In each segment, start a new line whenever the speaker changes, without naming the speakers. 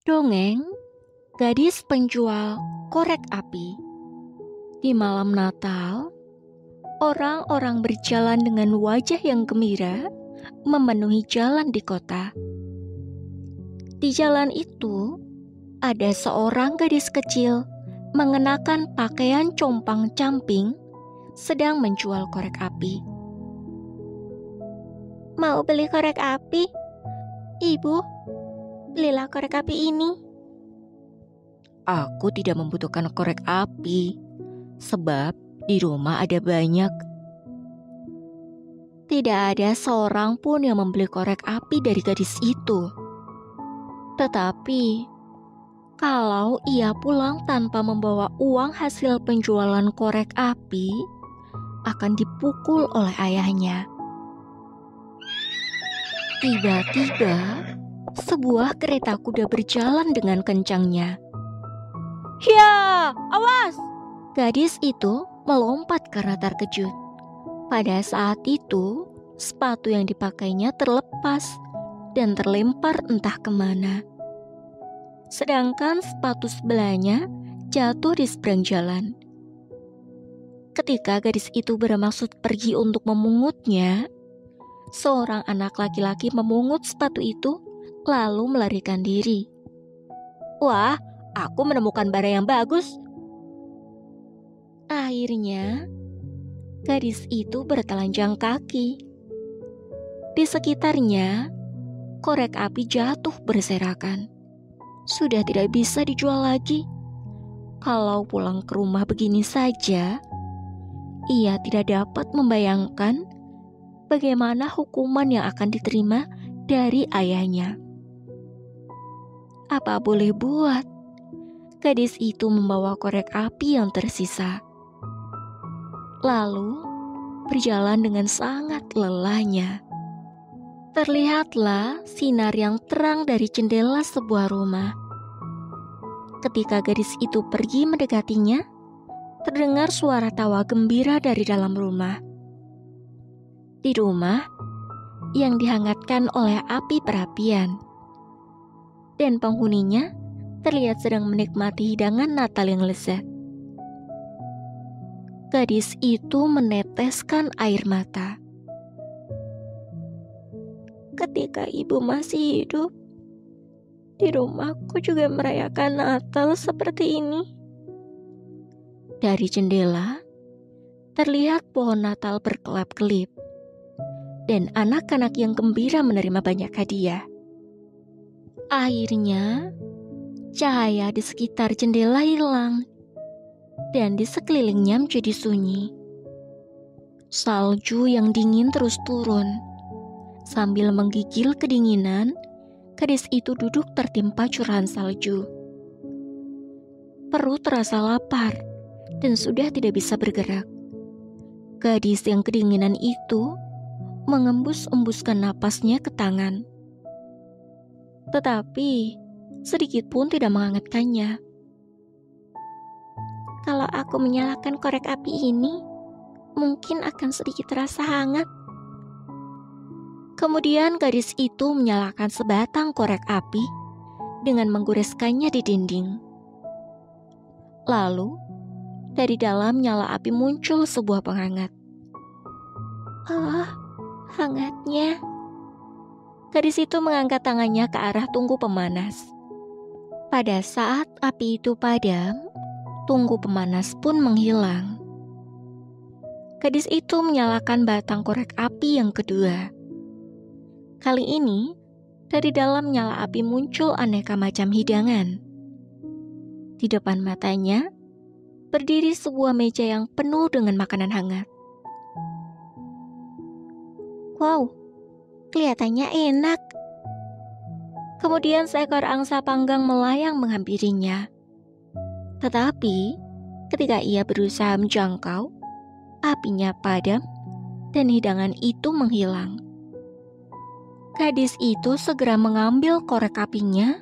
Dongeng Gadis Penjual Korek Api. Di malam Natal, orang-orang berjalan dengan wajah yang gembira memenuhi jalan di kota. Di jalan itu, ada seorang gadis kecil mengenakan pakaian compang-camping sedang menjual korek api. Mau beli korek api? Ibu, belilah korek api ini. Aku tidak membutuhkan korek api, sebab di rumah ada banyak. Tidak ada seorang pun yang membeli korek api dari gadis itu. Tetapi, kalau ia pulang tanpa membawa uang hasil penjualan korek api, akan dipukul oleh ayahnya. Tiba-tiba, sebuah kereta kuda berjalan dengan kencangnya. "Ya, awas!" Gadis itu melompat karena terkejut. Pada saat itu, sepatu yang dipakainya terlepas dan terlempar entah kemana. Sedangkan sepatu sebelahnya jatuh di seberang jalan. Ketika gadis itu bermaksud pergi untuk memungutnya, seorang anak laki-laki memungut sepatu itu lalu melarikan diri. "Wah, aku menemukan barang yang bagus." Akhirnya, gadis itu bertelanjang kaki. Di sekitarnya, korek api jatuh berserakan. Sudah tidak bisa dijual lagi. Kalau pulang ke rumah begini saja, ia tidak dapat membayangkan bagaimana hukuman yang akan diterima dari ayahnya. Apa boleh buat, gadis itu membawa korek api yang tersisa. Lalu berjalan dengan sangat lelahnya. Terlihatlah sinar yang terang dari jendela sebuah rumah. Ketika gadis itu pergi mendekatinya, terdengar suara tawa gembira dari dalam rumah. Di rumah yang dihangatkan oleh api perapian, dan penghuninya terlihat sedang menikmati hidangan Natal yang lezat. Gadis itu meneteskan air mata. Ketika ibu masih hidup, di rumahku juga merayakan Natal seperti ini. Dari jendela, terlihat pohon Natal berkelap-kelip, dan anak-anak yang gembira menerima banyak hadiah. Akhirnya, cahaya di sekitar jendela hilang, dan di sekelilingnya menjadi sunyi. Salju yang dingin terus turun. Sambil menggigil kedinginan, gadis itu duduk tertimpa curahan salju. Perut terasa lapar, dan sudah tidak bisa bergerak. Gadis yang kedinginan itu mengembus-embuskan napasnya ke tangan. Tetapi, sedikit pun tidak menghangatkannya. Kalau aku menyalakan korek api ini, mungkin akan sedikit terasa hangat. Kemudian gadis itu menyalakan sebatang korek api dengan menggoreskannya di dinding. Lalu, dari dalam nyala api muncul sebuah penghangat. "Oh, hangatnya." Gadis itu mengangkat tangannya ke arah tungku pemanas. Pada saat api itu padam, tungku pemanas pun menghilang. Gadis itu menyalakan batang korek api yang kedua. Kali ini, dari dalam nyala api muncul aneka macam hidangan. Di depan matanya, berdiri sebuah meja yang penuh dengan makanan hangat. "Wow, kelihatannya enak." Kemudian seekor angsa panggang melayang menghampirinya. Tetapi, ketika ia berusaha menjangkau, apinya padam dan hidangan itu menghilang. Gadis itu segera mengambil korek apinya,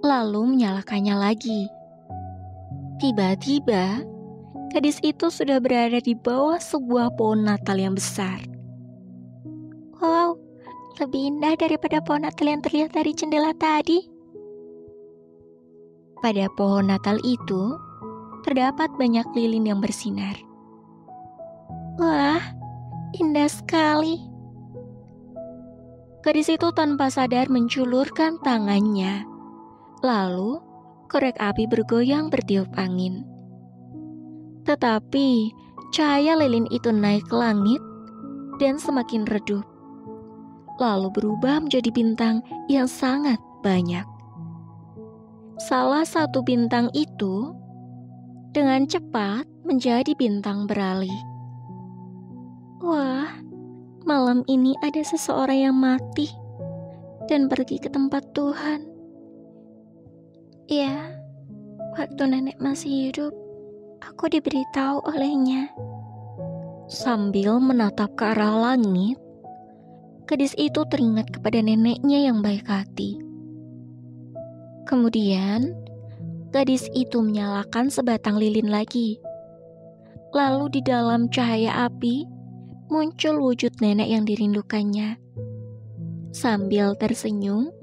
lalu menyalakannya lagi. Tiba-tiba, gadis itu sudah berada di bawah sebuah pohon Natal yang besar. "Wow, lebih indah daripada pohon Natal yang terlihat dari jendela tadi." Pada pohon Natal itu, terdapat banyak lilin yang bersinar. Wah, indah sekali. Gadis itu tanpa sadar menjulurkan tangannya. Lalu, korek api bergoyang bertiup angin. Tetapi, cahaya lilin itu naik ke langit dan semakin redup. Lalu berubah menjadi bintang yang sangat banyak. Salah satu bintang itu dengan cepat menjadi bintang beralih. Wah, malam ini ada seseorang yang mati dan pergi ke tempat Tuhan. Ya, waktu nenek masih hidup, aku diberitahu olehnya. Sambil menatap ke arah langit, gadis itu teringat kepada neneknya yang baik hati. Kemudian, gadis itu menyalakan sebatang lilin lagi. Lalu di dalam cahaya api, muncul wujud nenek yang dirindukannya. Sambil tersenyum,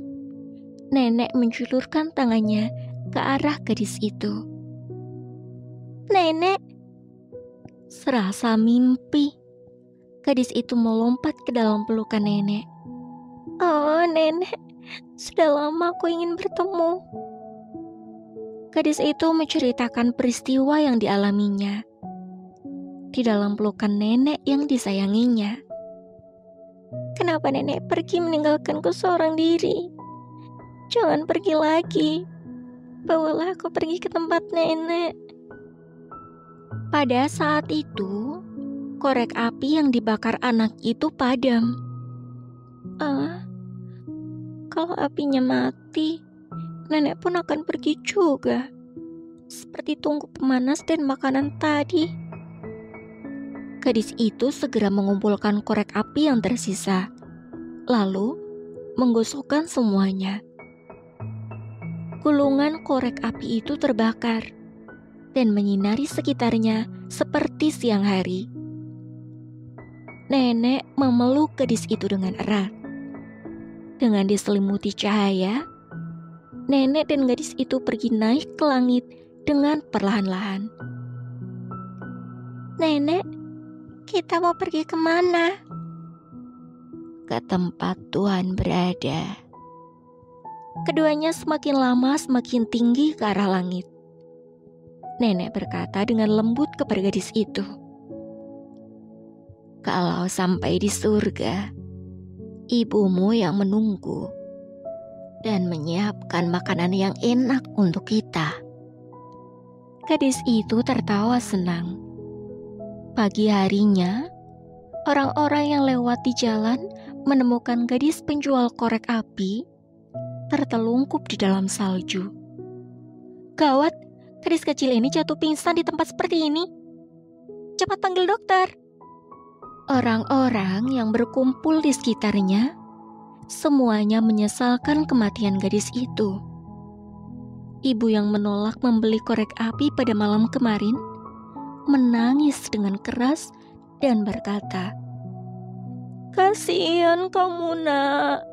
nenek menjulurkan tangannya ke arah gadis itu. Nenek! Serasa mimpi, gadis itu melompat ke dalam pelukan nenek. Oh, nenek, sudah lama aku ingin bertemu. Gadis itu menceritakan peristiwa yang dialaminya di dalam pelukan nenek yang disayanginya. Kenapa nenek pergi meninggalkanku seorang diri? Jangan pergi lagi. Bawalah aku pergi ke tempat nenek. Pada saat itu, korek api yang dibakar anak itu padam. Kalau apinya mati, nenek pun akan pergi juga. Seperti tungku pemanas dan makanan tadi. Gadis itu segera mengumpulkan korek api yang tersisa, lalu menggosokkan semuanya. Gulungan korek api itu terbakar dan menyinari sekitarnya seperti siang hari. Nenek memeluk gadis itu dengan erat. Dengan diselimuti cahaya, nenek dan gadis itu pergi naik ke langit dengan perlahan-lahan. Nenek, kita mau pergi kemana? Ke tempat Tuhan berada. Keduanya semakin lama semakin tinggi ke arah langit. Nenek berkata dengan lembut kepada gadis itu. Kalau sampai di surga, ibumu yang menunggu dan menyiapkan makanan yang enak untuk kita. Gadis itu tertawa senang. Pagi harinya, orang-orang yang lewat di jalan menemukan gadis penjual korek api tertelungkup di dalam salju. Gawat, gadis kecil ini jatuh pingsan di tempat seperti ini. Cepat panggil dokter. Orang-orang yang berkumpul di sekitarnya semuanya menyesalkan kematian gadis itu. Ibu yang menolak membeli korek api pada malam kemarin menangis dengan keras dan berkata, kasihan kamu nak,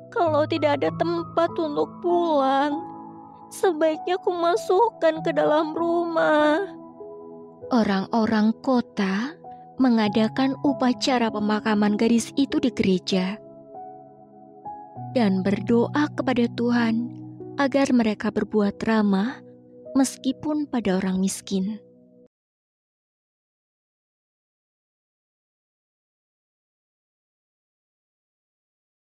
kalau tidak ada tempat untuk pulang, sebaiknya aku masukkan ke dalam rumah. Orang-orang kota mengadakan upacara pemakaman gadis itu di gereja dan berdoa kepada Tuhan agar mereka berbuat ramah meskipun pada orang miskin.